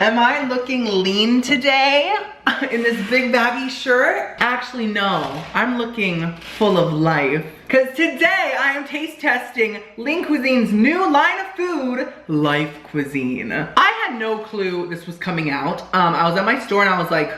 Am I looking lean today in this big baggy shirt? Actually, no. I'm looking full of life. Because today I am taste testing Lean Cuisine's new line of food, Life Cuisine. I had no clue this was coming out. I was at my store and I was like,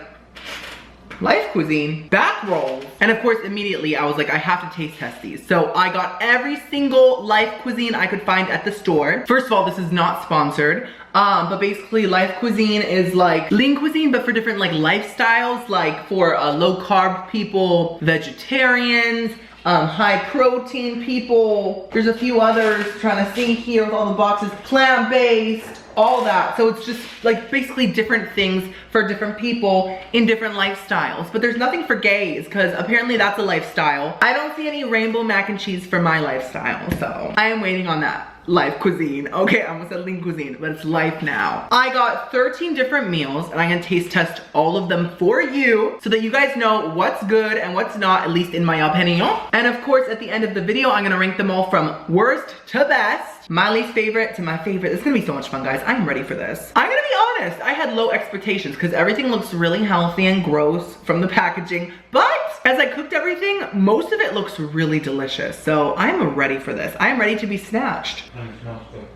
Life Cuisine, back rolls. And of course, immediately I was like, I have to taste test these. So I got every single Life Cuisine I could find at the store. First of all, this is not sponsored. But basically Life Cuisine is like Lean Cuisine, but for different like lifestyles, like for low carb people, vegetarians, high protein people. There's a few others trying to see here with all the boxes, plant-based, all that. So it's just like basically different things for different people in different lifestyles. But there's nothing for gays because apparently that's a lifestyle. I don't see any rainbow mac and cheese for my lifestyle. So I am waiting on that. Life Cuisine. Okay, I almost said Lean Cuisine, but it's life now. I got 13 different meals and I'm gonna taste test all of them for you so that you guys know what's good and what's not, at least in my opinion. And of course, at the end of the video, I'm gonna rank them all from worst to best, my least favorite to my favorite. It's gonna be so much fun, guys. I'm ready for this. I'm gonna be honest, I had low expectations because everything looks really healthy and gross from the packaging, but as I cooked everything, most of it looks really delicious. So I'm ready for this. I'm ready to be snatched. And it smells good.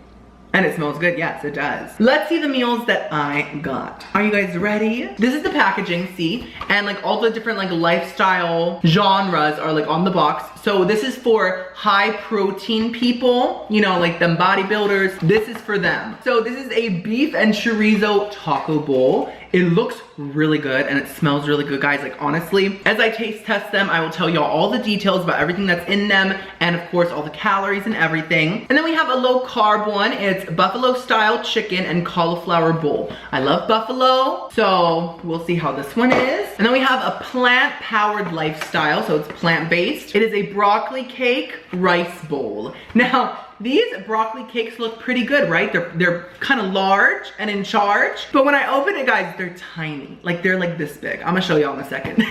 And it smells good, yes, it does. Let's see the meals that I got. Are you guys ready? This is the packaging, see? And like all the different like lifestyle genres are like on the box. So this is for high protein people, you know, like them bodybuilders. This is for them. So this is a beef and chorizo taco bowl. It looks really good and it smells really good, guys. Like honestly, as I taste test them, I will tell y'all all the details about everything that's in them and of course all the calories and everything. And then we have a low carb one. It's buffalo style chicken and cauliflower bowl. I love buffalo, so we'll see how this one is. And then we have a plant powered lifestyle, so it's plant-based. It is a broccoli cake rice bowl. Now, these broccoli cakes look pretty good, right? They're kind of large and in charge. But when I open it, guys, they're tiny. Like they're like this big. I'm gonna show y'all in a second.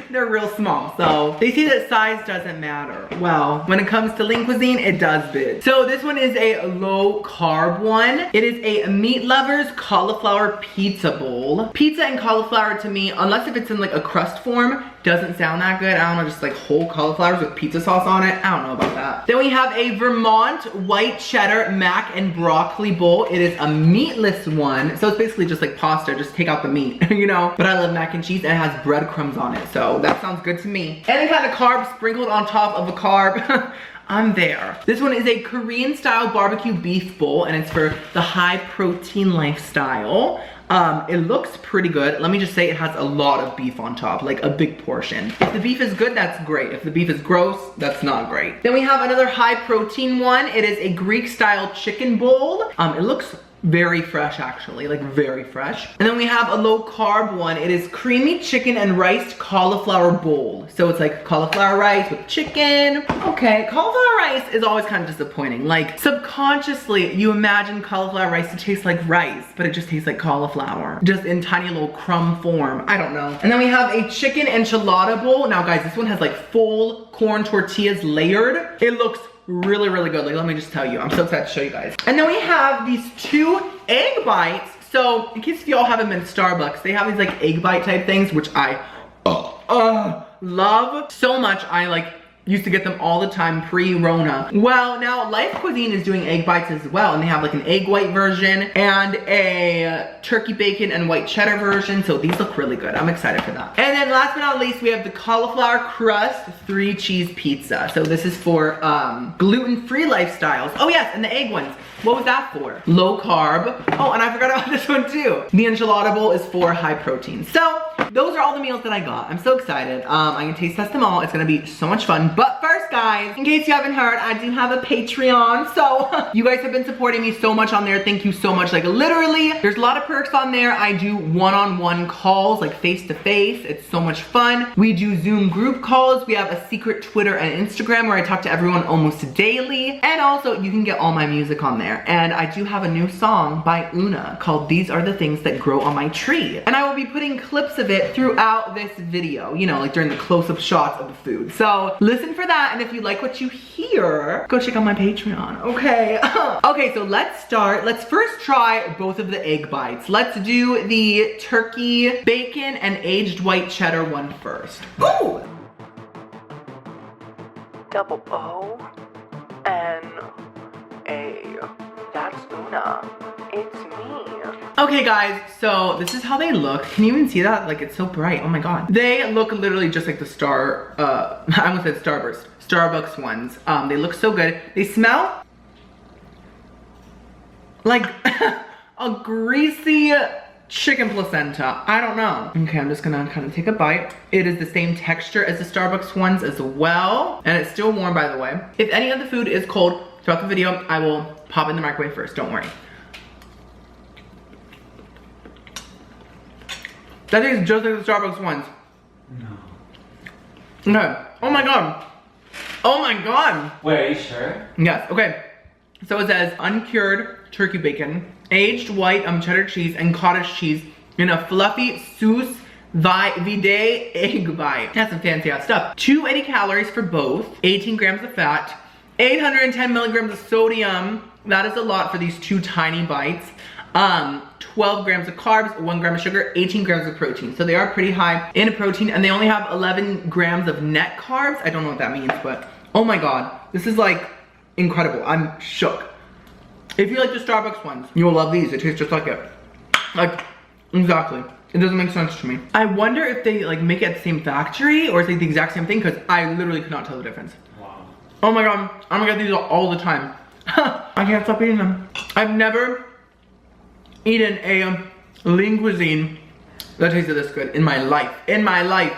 They're real small. So they see that size doesn't matter. Well, when it comes to Lean Cuisine, it does big. So this one is a low carb one. It is a meat lovers cauliflower pizza bowl. Pizza and cauliflower to me, unless if it's in like a crust form, doesn't sound that good. I don't know, just like whole cauliflowers with pizza sauce on it. I don't know about that. Then we have a Vermont white cheddar mac and broccoli bowl. It is a meatless one. So it's basically just like pasta, just take out the meat, you know? But I love mac and cheese and it has breadcrumbs on it. So that sounds good to me. Any kind of carb sprinkled on top of a carb. I'm there. This one is a Korean style barbecue beef bowl and it's for the high protein lifestyle. It looks pretty good. Let me just say it has a lot of beef on top, like a big portion. If the beef is good, that's great. If the beef is gross, that's not great. Then we have another high protein one. It is a Greek style chicken bowl. It looks very fresh actually, like very fresh. And then we have a low carb one. It is creamy chicken and riced cauliflower bowl. So it's like cauliflower rice with chicken. Okay, cauliflower rice is always kind of disappointing. Like subconsciously you imagine cauliflower rice to taste like rice, but it just tastes like cauliflower, just in tiny little crumb form. I don't know. And then we have a chicken enchilada bowl. Now guys, this one has like full corn tortillas layered. It looks really, really good. Like, let me just tell you, I'm so excited to show you guys. And then we have these 2 egg bites. So in case y'all haven't been to Starbucks, they have these like egg bite type things, which I love so much. I like used to get them all the time pre-Rona. Well, now Life Cuisine is doing egg bites as well, and they have like an egg white version and a turkey bacon and white cheddar version, so these look really good. I'm excited for that. And then last but not least, we have the cauliflower crust 3 cheese pizza. So this is for gluten-free lifestyles. Oh yes, and the egg ones. What was that for? Low carb. Oh, and I forgot about this one too. The enchilada bowl is for high protein. So those are all the meals that I got. I'm so excited. I'm gonna taste test them all. It's gonna be so much fun. But first, guys, in case you haven't heard, I do have a Patreon. So you guys have been supporting me so much on there. Thank you so much. Like literally, there's a lot of perks on there. I do one-on-one calls, like face-to-face. It's so much fun. We do Zoom group calls. We have a secret Twitter and Instagram where I talk to everyone almost daily. And also, you can get all my music on there. there. And I do have a new song by Una called These Are the Things That Grow on My Tree. And I will be putting clips of it throughout this video, you know, like during the close-up shots of the food. So listen for that, and if you like what you hear, go check out my Patreon, okay? Okay, so let's start. Let's first try both of the egg bites. Let's do the turkey, bacon, and aged white cheddar one first. Ooh! Double O-N-A. That's Una. It's me. Okay guys, so this is how they look. Can you even see that? Like, it's so bright. Oh my god. They look literally just like the I almost said Starbucks ones. They look so good. They smell like a greasy chicken placenta. I don't know. Okay, I'm just gonna kind of take a bite. It is the same texture as the Starbucks ones as well. And it's still warm, by the way. If any of the food is cold throughout the video, I will pop in the microwave first, don't worry. That tastes just like the Starbucks ones. No. Okay. Oh my god. Oh my god. Wait, are you sure? Yes, okay. So it says uncured turkey bacon, aged white cheddar cheese, and cottage cheese in a fluffy sauce vide egg bite. That's some fancy ass stuff. 280 calories for both, 18 grams of fat, 810 milligrams of sodium. That is a lot for these two tiny bites. 12 grams of carbs, 1 gram of sugar, 18 grams of protein. So they are pretty high in protein, and they only have 11 grams of net carbs. I don't know what that means, but oh my god, this is like incredible. I'm shook. If you like the Starbucks ones, you will love these. They taste just like it. Like, exactly. It doesn't make sense to me. I wonder if they like make it at the same factory or is it the exact same thing, because I literally could not tell the difference. Wow. Oh my god, I'm gonna get these all the time. I can't stop eating them. I've never eaten a lean cuisine that tasted this good in my life.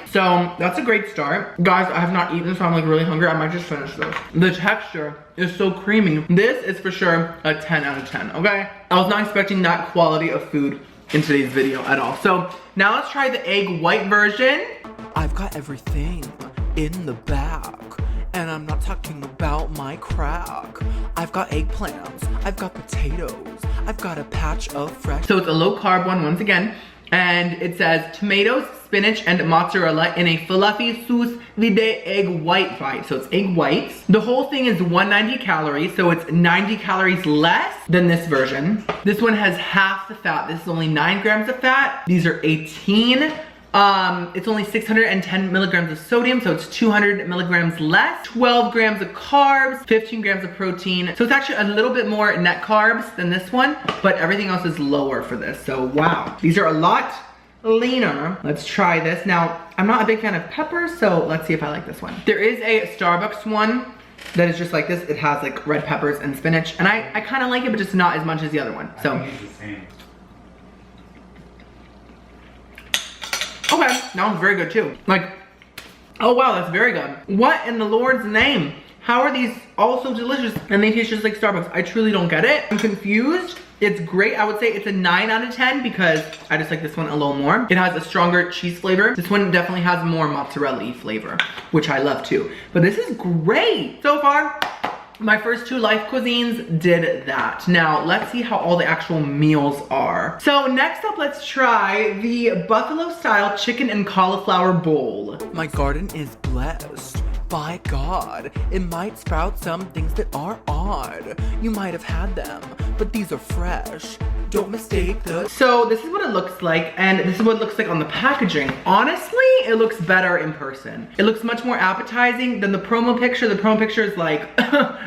So that's a great start. Guys, I have not eaten, so I'm like really hungry. I might just finish this. The texture is so creamy. This is for sure a 10 out of 10, okay? I was not expecting that quality of food in today's video at all. So now let's try the egg white version. I've got everything in the back. And I'm not talking about my crack. I've got eggplants, I've got potatoes, I've got a patch of fresh. So it's a low carb one once again. And it says tomatoes, spinach, and mozzarella in a fluffy sauce vide egg white bite. So it's egg whites. The whole thing is 190 calories, so it's 90 calories less than this version. This one has half the fat. This is only 9 grams of fat. These are 18. It's only 610 milligrams of sodium, so it's 200 milligrams less. 12 grams of carbs, 15 grams of protein. So it's actually a little bit more net carbs than this one, but everything else is lower for this. So wow, these are a lot leaner. Let's try this. Now, I'm not a big fan of peppers, so let's see if I like this one. There is a Starbucks one that is just like this. It has like red peppers and spinach, and I kind of like it, but just not as much as the other one. So. I think it's the same. Okay, that one's very good too. Like, oh wow, that's very good. What in the Lord's name? How are these all so delicious and they taste just like Starbucks? I truly don't get it. I'm confused. It's great. I would say it's a 9 out of 10 because I just like this one a little more. It has a stronger cheese flavor. This one definitely has more mozzarella-y flavor, which I love too. But this is great. So far, my first 2 life cuisines did that. Now, let's see how all the actual meals are. So next up, let's try the buffalo style chicken and cauliflower bowl. My garden is blessed. By God, it might sprout some things that are odd. You might have had them, but these are fresh. Don't mistake the... So this is what it looks like, and this is what it looks like on the packaging. Honestly, it looks better in person. It looks much more appetizing than the promo picture. The promo picture is like,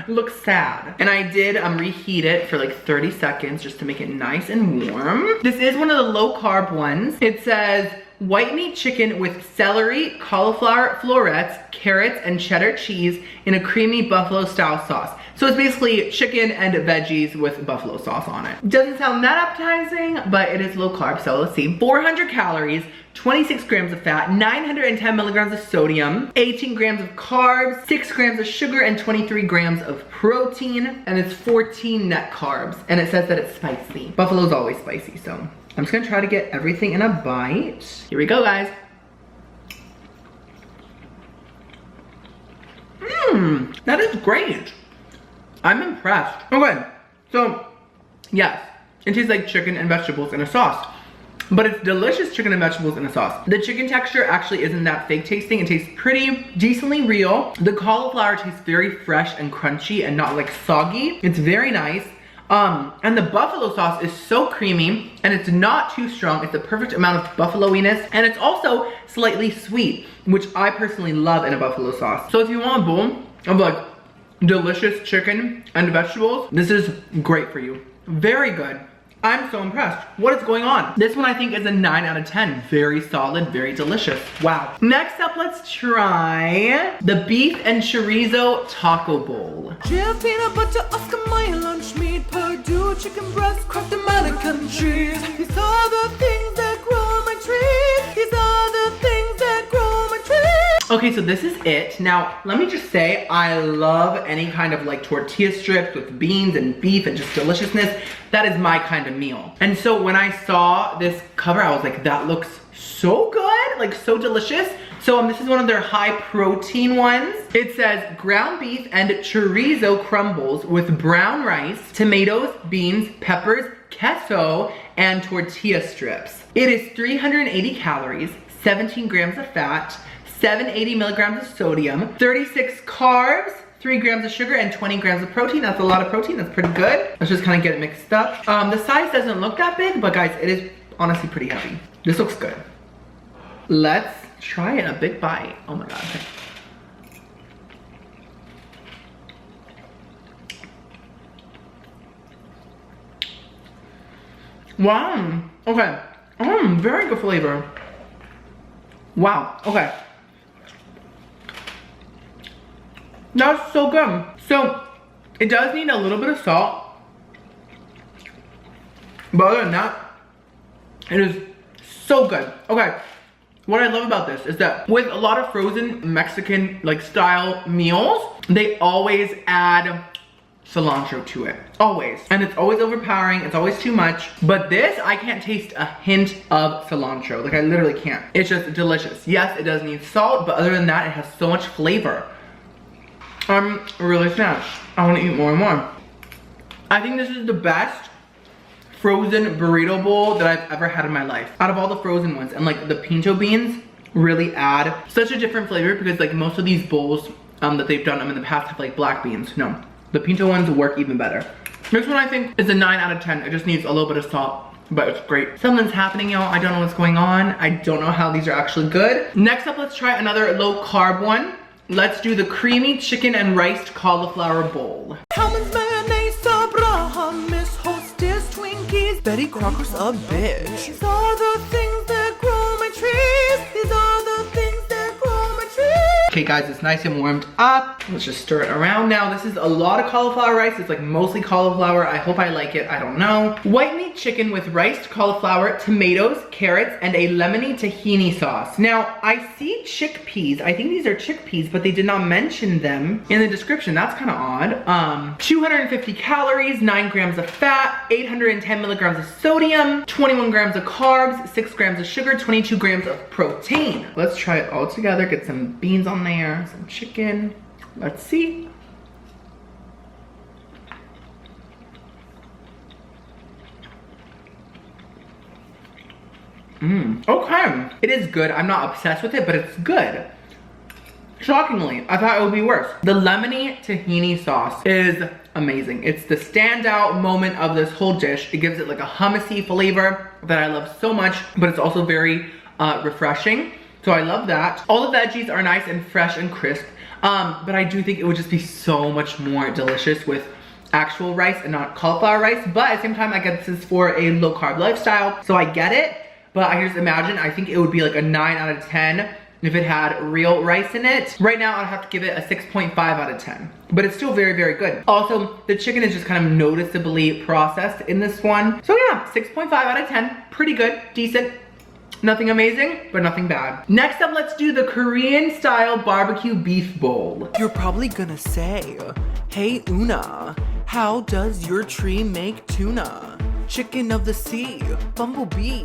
looks sad. And I did reheat it for like 30 seconds just to make it nice and warm. This is one of the low carb ones. It says, white meat chicken with celery, cauliflower florets, carrots, and cheddar cheese in a creamy buffalo style sauce. So it's basically chicken and veggies with buffalo sauce on it. Doesn't sound that appetizing, but it is low carb, so let's see. 400 calories, 26 grams of fat, 910 milligrams of sodium, 18 grams of carbs, 6 grams of sugar, and 23 grams of protein, and it's 14 net carbs. And it says that it's spicy. Buffalo's always spicy, so I'm just gonna try to get everything in a bite. Here we go, guys. That is great. I'm impressed. Okay, So, yes, it tastes like chicken and vegetables in a sauce. But it's delicious chicken and vegetables in a sauce. The chicken texture actually isn't that fake tasting. It tastes pretty decently real. The cauliflower tastes very fresh and crunchy and not like soggy. It's very nice. And the buffalo sauce is so creamy and it's not too strong. It's the perfect amount of buffalo-iness, and it's also slightly sweet, which I personally love in a buffalo sauce. So if you want a bowl of like delicious chicken and vegetables, this is great for you. Very good. I'm so impressed. What is going on? This one I think is a 9 out of 10. Very solid, very delicious. Wow. Next up, let's try the beef and chorizo taco bowl. Jam, peanut butter, Oscar Mayer, lunch meat, Purdue, chicken breast, craft American cheese. These are the things that grow my trees. These are the things that grow my trees. Okay, so this is it. Now, let me just say, I love any kind of like tortilla strips with beans and beef and just deliciousness. That is my kind of meal. And so when I saw this cover, I was like, that looks so good, like so delicious. So this is one of their high protein ones. It says ground beef and chorizo crumbles with brown rice, tomatoes, beans, peppers, queso, and tortilla strips. It is 380 calories, 17 grams of fat, 780 milligrams of sodium, 36 carbs, 3 grams of sugar, and 20 grams of protein. That's a lot of protein. That's pretty good. Let's just kind of get it mixed up. The size doesn't look that big, but guys, it is honestly pretty heavy. This looks good. Let's try it. A big bite. Oh my god. Okay. Wow. Okay. Very good flavor. Wow. Okay. That's so good. So, it does need a little bit of salt. But other than that, it is so good. Okay, what I love about this is that with a lot of frozen Mexican like style meals, they always add cilantro to it. Always. And it's always overpowering. It's always too much. But this, I can't taste a hint of cilantro. Like I literally can't. It's just delicious. Yes, it does need salt, but other than that, it has so much flavor. I'm really snatched. I want to eat more and more. I think this is the best frozen burrito bowl that I've ever had in my life. Out of all the frozen ones. And like the pinto beans really add such a different flavor, because like most of these bowls that they've done in the past have like black beans. No, the pinto ones work even better. This one I think is a 9 out of 10. It just needs a little bit of salt, but it's great. Something's happening, y'all. I don't know what's going on. I don't know how these are actually good. Next up, let's try another low carb one. Let's do the creamy chicken and riced cauliflower bowl. Hellman's mayonnaise, Abraham, Miss Hostess, Twinkies, Betty Crocker's a bitch. These are the things that grow my trees. These are the things that grow my trees. Okay guys, it's nice and warmed up. Let's just stir it around now. This is a lot of cauliflower rice. It's like mostly cauliflower. I hope I like it. I don't know. White meat chicken with riced cauliflower, tomatoes, carrots, and a lemony tahini sauce. Now, I see chickpeas. I think these are chickpeas, but they did not mention them in the description. That's kind of odd. 250 calories, 9 grams of fat, 810 milligrams of sodium, 21 grams of carbs, 6 grams of sugar, 22 grams of protein. Let's try it all together. Get some beans on there, some chicken. Let's see. Okay. It is good. I'm not obsessed with it, but it's good. Shockingly, I thought it would be worse. The lemony tahini sauce is amazing. It's the standout moment of this whole dish. It gives it like a hummusy flavor that I love so much, but it's also very refreshing. So I love that. All the veggies are nice and fresh and crisp. But I do think it would just be so much more delicious with actual rice and not cauliflower rice. But at the same time, I guess this is for a low carb lifestyle, so I get it. But I can just imagine, I think it would be like a 9 out of 10 if it had real rice in it. Right now, I'd have to give it a 6.5 out of 10. But it's still very, very good. Also, the chicken is just kind of noticeably processed in this one. So yeah, 6.5 out of 10. Pretty good, decent. Nothing amazing, but nothing bad. Next up, let's do the Korean style barbecue beef bowl. You're probably gonna say, hey Una, how does your tree make tuna? chicken of the sea, bumblebee.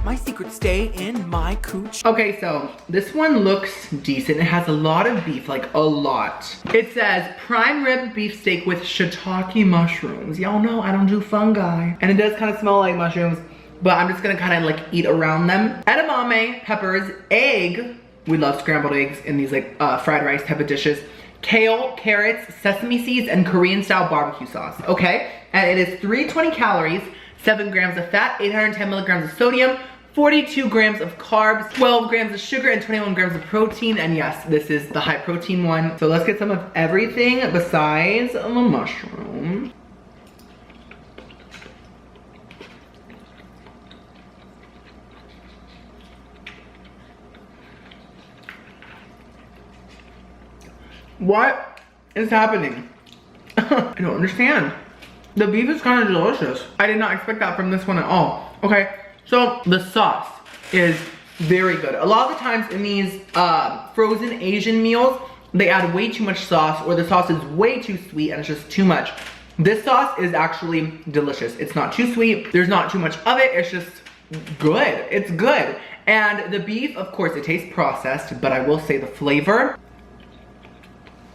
My secrets stay in my cooch. Okay, so this one looks decent. It has a lot of beef, like a lot. It says prime rib beefsteak with shiitake mushrooms. Y'all know I don't do fungi. And it does kind of smell like mushrooms, but I'm just gonna kind of like eat around them. Edamame, peppers, egg. We love scrambled eggs in these like fried rice type of dishes. Kale, carrots, sesame seeds, and Korean style barbecue sauce, okay? And it is 320 calories, 7 grams of fat, 810 milligrams of sodium, 42 grams of carbs, 12 grams of sugar, and 21 grams of protein. And yes, this is the high protein one. So let's get some of everything besides the mushroom. What is happening? I don't understand. The beef is kind of delicious. I did not expect that from this one at all. Okay, so the sauce is very good. A lot of the times in these frozen Asian meals, they add way too much sauce, or the sauce is way too sweet and it's just too much. This sauce is actually delicious. It's not too sweet. There's not too much of it. It's just good. It's good. And the beef, of course, it tastes processed, but I will say the flavor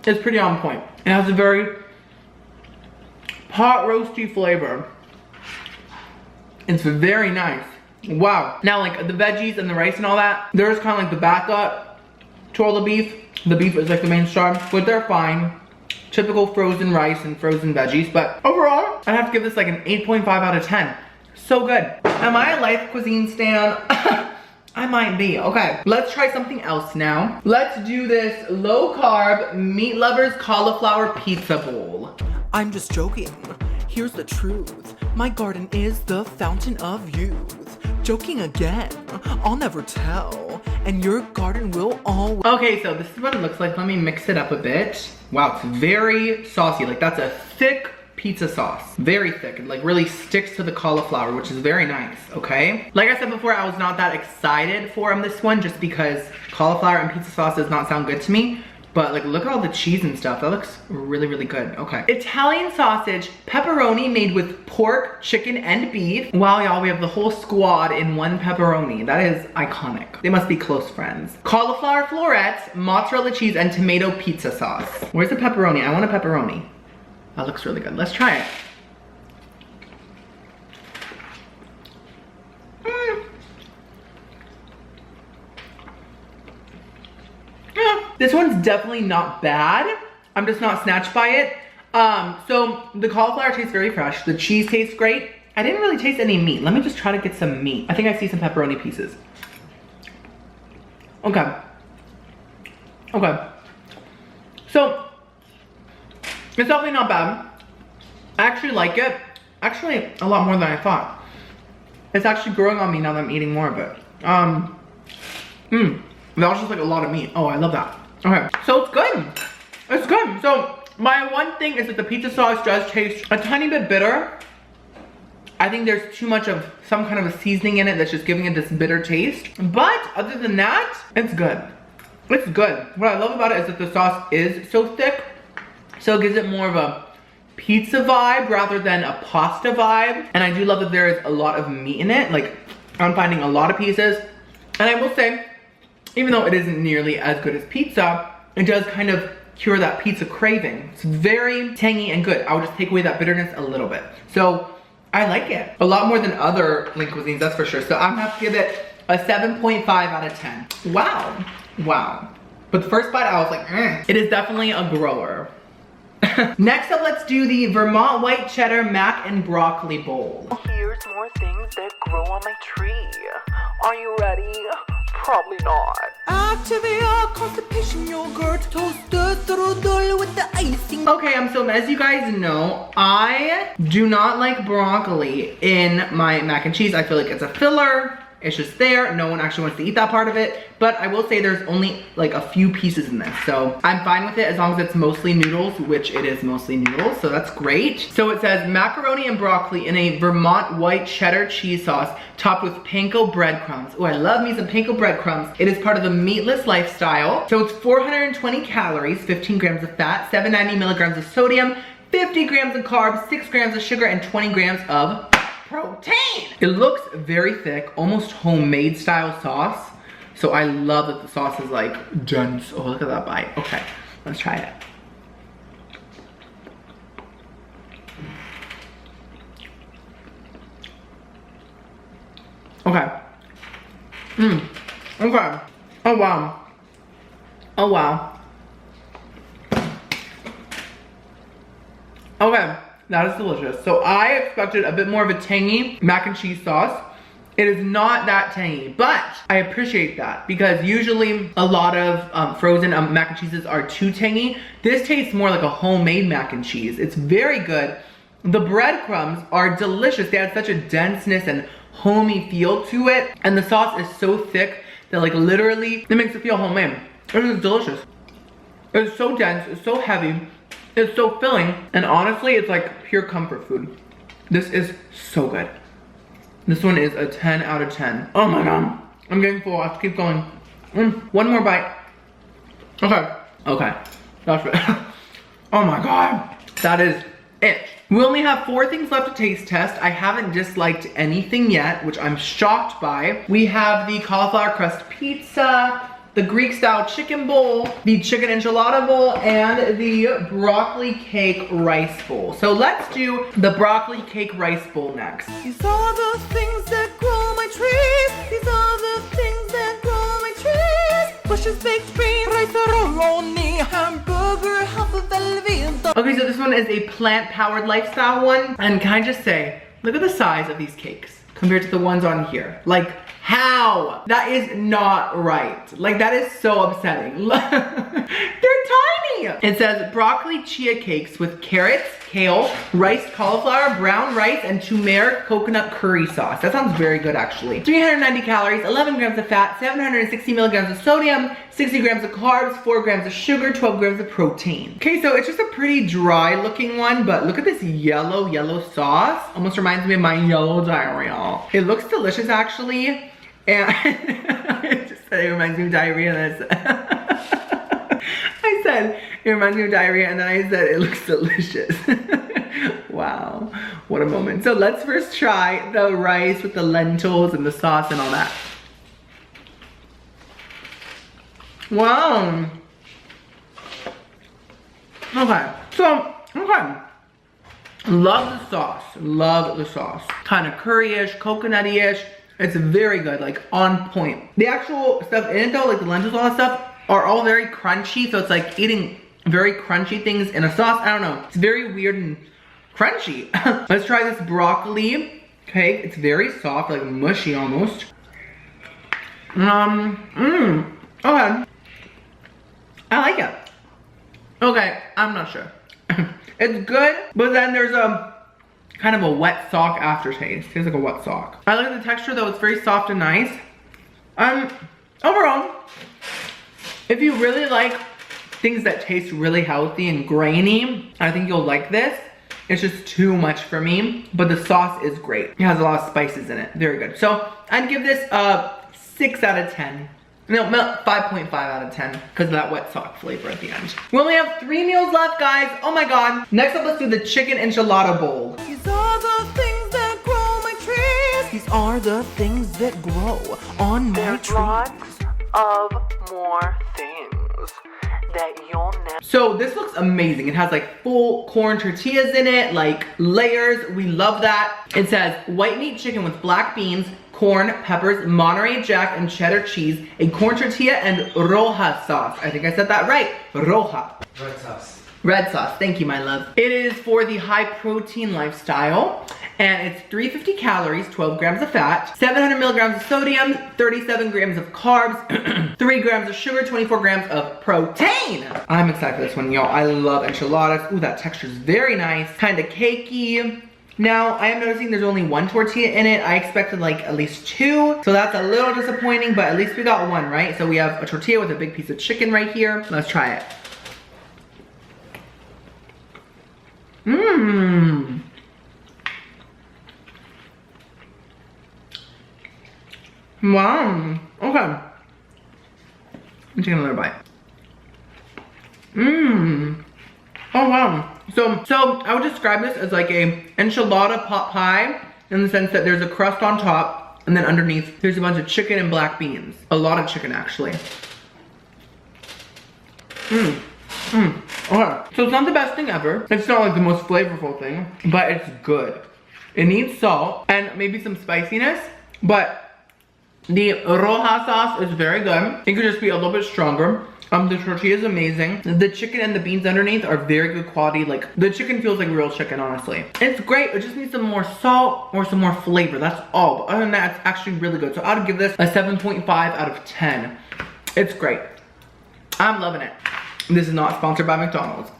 is pretty on point. It has a very pot roasty flavor. It's very nice. Wow. Now like the veggies and the rice and all that, there's kind of like the backup to all the beef. The beef is like the main star, but they're fine. Typical frozen rice and frozen veggies, but overall, I'd have to give this like an 8.5 out of 10. So good. Am I a Life Cuisine stan? I might be. Okay, let's try something else now. Let's do this low carb meat lovers cauliflower pizza bowl. I'm just joking. Here's the truth. My garden is the fountain of youth. Joking again. I'll never tell. And your garden will always. Okay, so this is what it looks like. Let me mix it up a bit. Wow, it's very saucy. Like that's a thick pizza sauce. Very thick. It like really sticks to the cauliflower, which is very nice, okay? Like I said before, I was not that excited for this one just because cauliflower and pizza sauce does not sound good to me. But like, look at all the cheese and stuff. That looks really, really good. Okay. Italian sausage, pepperoni made with pork, chicken, and beef. Wow, y'all, we have the whole squad in one pepperoni. That is iconic. They must be close friends. Cauliflower florets, mozzarella cheese, and tomato pizza sauce. Where's the pepperoni? I want a pepperoni. That looks really good. Let's try it. This one's definitely not bad. I'm just not snatched by it. So the cauliflower tastes very fresh. The cheese tastes great. I didn't really taste any meat. Let me just try to get some meat. I think I see some pepperoni pieces. Okay. Okay. So it's definitely not bad. I actually like it. Actually, a lot more than I thought. It's actually growing on me now that I'm eating more of it. That was just like a lot of meat. Oh, I love that. Okay, so it's good. It's good. So my one thing is that the pizza sauce does taste a tiny bit bitter. I think there's too much of some kind of a seasoning in it that's just giving it this bitter taste. But other than that, it's good. It's good. What I love about it is that the sauce is so thick, so it gives it more of a pizza vibe rather than a pasta vibe. And I do love that there is a lot of meat in it. Like, I'm finding a lot of pieces. And I will say, even though it isn't nearly as good as pizza, it does kind of cure that pizza craving. It's very tangy and good. I would just take away that bitterness a little bit. So I like it. A lot more than other Link cuisines, that's for sure. So I'm gonna have to give it a 7.5 out of 10. Wow, wow. But the first bite, I was like, It is definitely a grower. Next up, let's do the Vermont white cheddar mac and broccoli bowl. Here's more things that grow on my tree. Are you ready? Probably not. Activia constipation yogurt, toasted strudel with the icing. Okay, so as you guys know, I do not like broccoli in my mac and cheese. I feel like it's a filler. It's just there. No one actually wants to eat that part of it. But I will say there's only like a few pieces in this. So I'm fine with it as long as it's mostly noodles, which it is mostly noodles. So that's great. So it says macaroni and broccoli in a Vermont white cheddar cheese sauce topped with panko breadcrumbs. Oh, I love me some panko breadcrumbs. It is part of the meatless lifestyle. So it's 420 calories, 15 grams of fat, 790 milligrams of sodium, 50 grams of carbs, 6 grams of sugar, and 20 grams of protein. It looks very thick, almost homemade style sauce. So I love that the sauce is like dense. Oh, look at that bite. Okay, let's try it. Okay. Okay. Oh wow. Oh wow. Okay, that is delicious. So I expected a bit more of a tangy mac and cheese sauce. It is not that tangy, but I appreciate that because usually a lot of frozen mac and cheeses are too tangy. This tastes more like a homemade mac and cheese. It's very good. The breadcrumbs are delicious. They have such a denseness and homey feel to it. And the sauce is so thick that like literally it makes it feel homemade. It is delicious. It's so dense, it's so heavy, it's so filling. And honestly, it's like pure comfort food. This is so good. This one is a 10 out of 10. Oh my God, I'm getting full, I have to keep going. One more bite. Okay, that's it. Oh my God, that is it. We only have 4 things left to taste test. I haven't disliked anything yet, which I'm shocked by. We have the cauliflower crust pizza, the Greek style chicken bowl, the chicken enchilada bowl, and the broccoli cake rice bowl. So let's do the broccoli cake rice bowl next. These are the things that grow my trees. These are the things that grow my trees. Bushes, baked beans, rice, roloni, hamburger, half of Velveeta. Okay, so this one is a plant-powered lifestyle one. And can I just say, look at the size of these cakes compared to the ones on here. Like, how? That is not right. Like, that is so upsetting. They're tiny. It says broccoli chia cakes with carrots, kale, rice, cauliflower, brown rice, and turmeric coconut curry sauce. That sounds very good, actually. 390 calories, 11 grams of fat, 760 milligrams of sodium, 60 grams of carbs, 4 grams of sugar, 12 grams of protein. Okay, so it's just a pretty dry looking one, but look at this yellow sauce. Almost reminds me of my yellow diarrhea. It looks delicious, actually. And it just said it reminds me of diarrhea, and I said it reminds me of diarrhea, and then I said it looks delicious. Wow, what a moment. So let's first try the rice with the lentils and the sauce and all that. Wow. Okay, so, love the sauce, love the sauce. Kind of curry-ish, coconutty-ish. It's very good, like on point. The actual stuff in it though, like the lentils and all that stuff, are all very crunchy. So it's like eating very crunchy things in a sauce. I don't know, it's very weird and crunchy. Let's try this broccoli cake. It's very soft, like mushy almost. Okay. I like it. Okay, I'm not sure. It's good, but then there's a kind of a wet sock aftertaste. Tastes like a wet sock. I like the texture though, it's very soft and nice. Overall, if you really like things that taste really healthy and grainy, I think you'll like this. It's just too much for me, but the sauce is great. It has a lot of spices in it, very good. So I'd give this a 6 out of 10. No, 5.5 out of 10 because of that wet sock flavor at the end. We only have 3 meals left, guys. Oh my God. Next up, let's do the chicken enchilada bowl. These are the things that grow my trees. These are the things that grow on my trees. Lots of more things that you'll never. So this looks amazing. It has like full corn tortillas in it, like layers. We love that. It says white meat chicken with black beans, corn, peppers, Monterey Jack, and cheddar cheese, a corn tortilla, and roja sauce. I think I said that right. Roja. Red sauce. Red sauce, thank you, my love. It is for the high protein lifestyle, and it's 350 calories, 12 grams of fat, 700 milligrams of sodium, 37 grams of carbs, 3 grams of sugar, 24 grams of protein. I'm excited for this one, y'all. I love enchiladas. Ooh, that texture is very nice, kind of cakey. Now, I am noticing there's only 1 tortilla in it. I expected like at least 2, so that's a little disappointing, but at least we got 1, right? So we have a tortilla with a big piece of chicken right here. Let's try it. Mmm. Wow. Okay. I'm taking another bite. Mmm. Oh wow. So I would describe this as like a enchilada pot pie in the sense that there's a crust on top, and then underneath, there's a bunch of chicken and black beans. A lot of chicken, actually. Okay. So it's not the best thing ever. It's not like the most flavorful thing, but it's good. It needs salt and maybe some spiciness, but the roja sauce is very good. It could just be a little bit stronger. The tortilla is amazing. The chicken and the beans underneath are very good quality. Like, the chicken feels like real chicken, honestly. It's great. It just needs some more salt or some more flavor. That's all. But other than that, it's actually really good. So I'd give this a 7.5 out of 10. It's great. I'm loving it. This is not sponsored by McDonald's.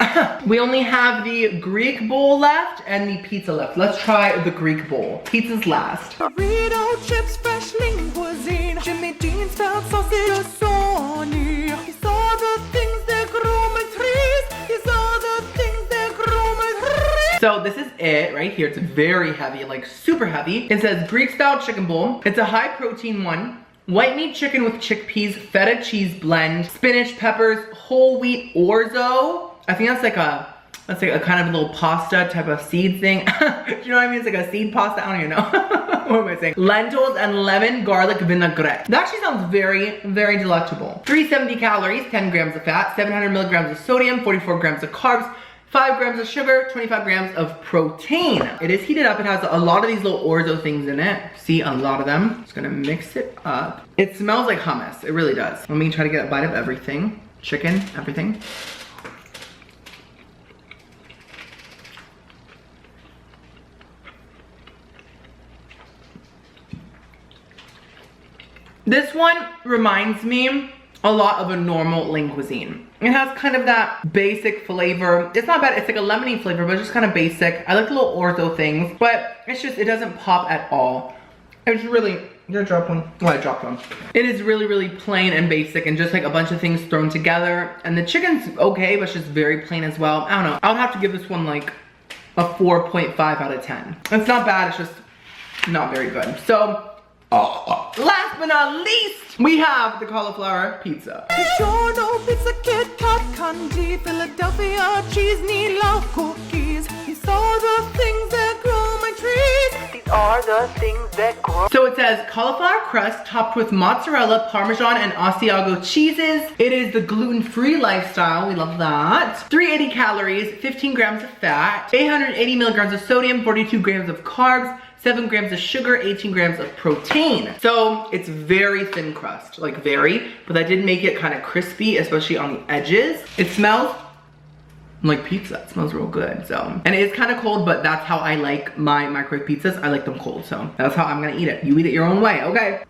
We only have the Greek bowl left and the pizza left. Let's try the Greek bowl. Pizza's last. Burrito, chips, fresh cuisine. Jimmy Dean's found sausage, Sony. He saw the things that grow my trees. He saw the things that grow my trees. So this is it right here. It's very heavy, like super heavy. It says Greek style chicken bowl. It's a high protein one. White meat chicken with chickpeas, feta cheese blend, spinach, peppers, whole wheat orzo. I think that's like a kind of little pasta type of seed thing. Do you know what I mean? It's like a seed pasta, I don't even know. What am I saying? Lentils and lemon garlic vinaigrette. That actually sounds very, very delectable. 370 calories, 10 grams of fat, 700 milligrams of sodium, 44 grams of carbs, 5 grams of sugar, 25 grams of protein. It is heated up. It has a lot of these little orzo things in it. See, a lot of them. Just gonna mix it up. It smells like hummus. It really does. Let me try to get a bite of everything. Chicken, everything. This one reminds me a lot of a normal lean cuisine. It has kind of that basic flavor. It's not bad, it's like a lemony flavor, but it's just kind of basic. I like the little orzo things, but it's just, it doesn't pop at all. It's really, did I drop one? Oh, I dropped one. It is really, really plain and basic and just like a bunch of things thrown together. And the chicken's okay, but it's just very plain as well. I don't know, I would have to give this one like a 4.5 out of 10. It's not bad, it's just not very good. So, last but not least, we have the cauliflower pizza. Digiorno, pizza, Kit Kat, candy, Philadelphia cheese, Nilo cookies. He saw the things that grow my trees. These are the things that grow. So it says cauliflower crust topped with mozzarella, parmesan, and Asiago cheeses. It is the gluten-free lifestyle. We love that. 380 calories, 15 grams of fat, 880 milligrams of sodium, 42 grams of carbs, 7 grams of sugar, 18 grams of protein. So it's very thin crust, like very, but that did make it kind of crispy, especially on the edges. It smells like pizza. It smells real good, so. And it is kind of cold, but that's how I like my microwave pizzas. I like them cold, so that's how I'm gonna eat it. You eat it your own way, okay?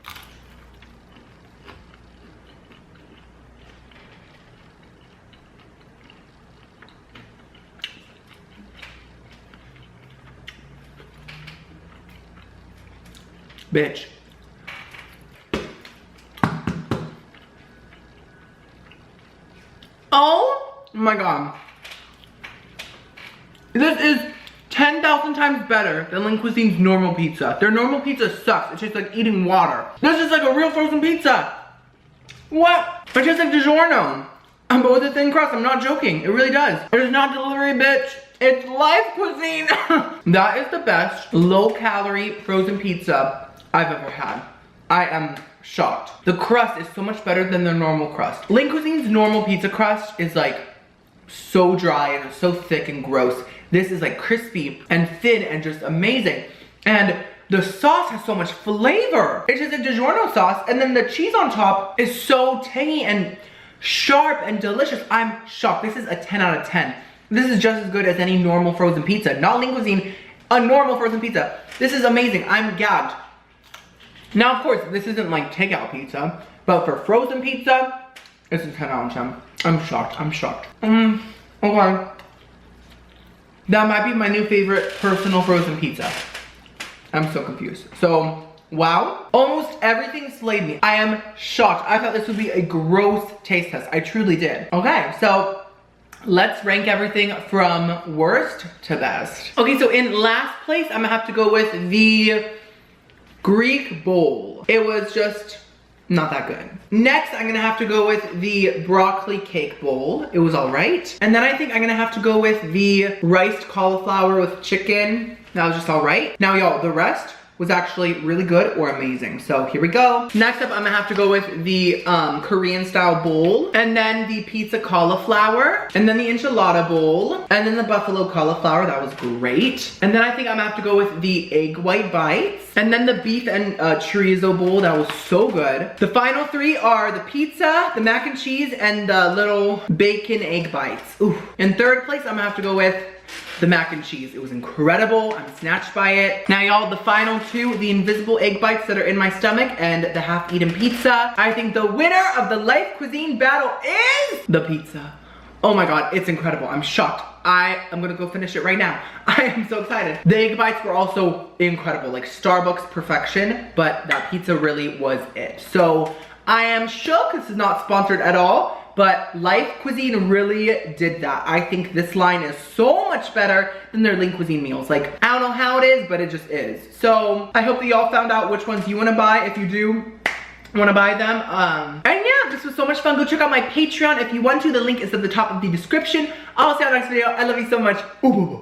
Bitch. Oh my god. This is 10,000 times better than Lean Cuisine's normal pizza. Their normal pizza sucks. It tastes like eating water. This is like a real frozen pizza. What? It tastes like DiGiorno. But with a thin crust, I'm not joking. It really does. It is not delivery, bitch. It's Life Cuisine. That is the best low-calorie frozen pizza I've ever had. I am shocked. The crust is so much better than their normal crust. Lean Cuisine's normal pizza crust is like so dry and so thick and gross. This is like crispy and thin and just amazing. And the sauce has so much flavor. It's just a DiGiorno sauce, and then the cheese on top is so tangy and sharp and delicious. I'm shocked. This is a 10 out of 10. This is just as good as any normal frozen pizza. Not Lean Cuisine, a normal frozen pizza. This is amazing. I'm gagged. Now, of course, this isn't like takeout pizza, but for frozen pizza, it's a 10 out of 10. I'm shocked. I'm shocked. Okay. That might be my new favorite personal frozen pizza. I'm so confused. So, wow. Almost everything slayed me. I am shocked. I thought this would be a gross taste test. I truly did. Okay, so let's rank everything from worst to best. Okay, so in last place, I'm gonna have to go with the Greek bowl. It was just not that good. Next, I'm gonna have to go with the broccoli cake bowl. It was all right. And then I think I'm gonna have to go with the riced cauliflower with chicken. That was just all right. Now y'all, the rest was actually really good or amazing. So here we go. Next up, I'm gonna have to go with the Korean style bowl, and then the pizza cauliflower, and then the enchilada bowl, and then the buffalo cauliflower. That was great. And then I think I'm gonna have to go with the egg white bites, and then the beef and chorizo bowl. That was so good. The final three are the pizza, the mac and cheese, and the little bacon egg bites. Ooh. In third place, I'm gonna have to go with the mac and cheese. It was incredible. I'm snatched by it. Now y'all, the final two, the invisible egg bites that are in my stomach and the half-eaten pizza. I think the winner of the Life Cuisine battle is the pizza. Oh my God, it's incredible. I'm shocked. I am gonna go finish it right now. I am so excited. The egg bites were also incredible, like Starbucks perfection, but that pizza really was it. So I am shook. This is not sponsored at all, but Life Cuisine really did that. I think this line is so much better than their Lean Cuisine meals. Like, I don't know how it is, but it just is. So I hope that y'all found out which ones you wanna buy if you do wanna buy them. And yeah, this was so much fun. Go check out my Patreon if you want to. The link is at the top of the description. I'll see you on the next video. I love you so much. Ooh.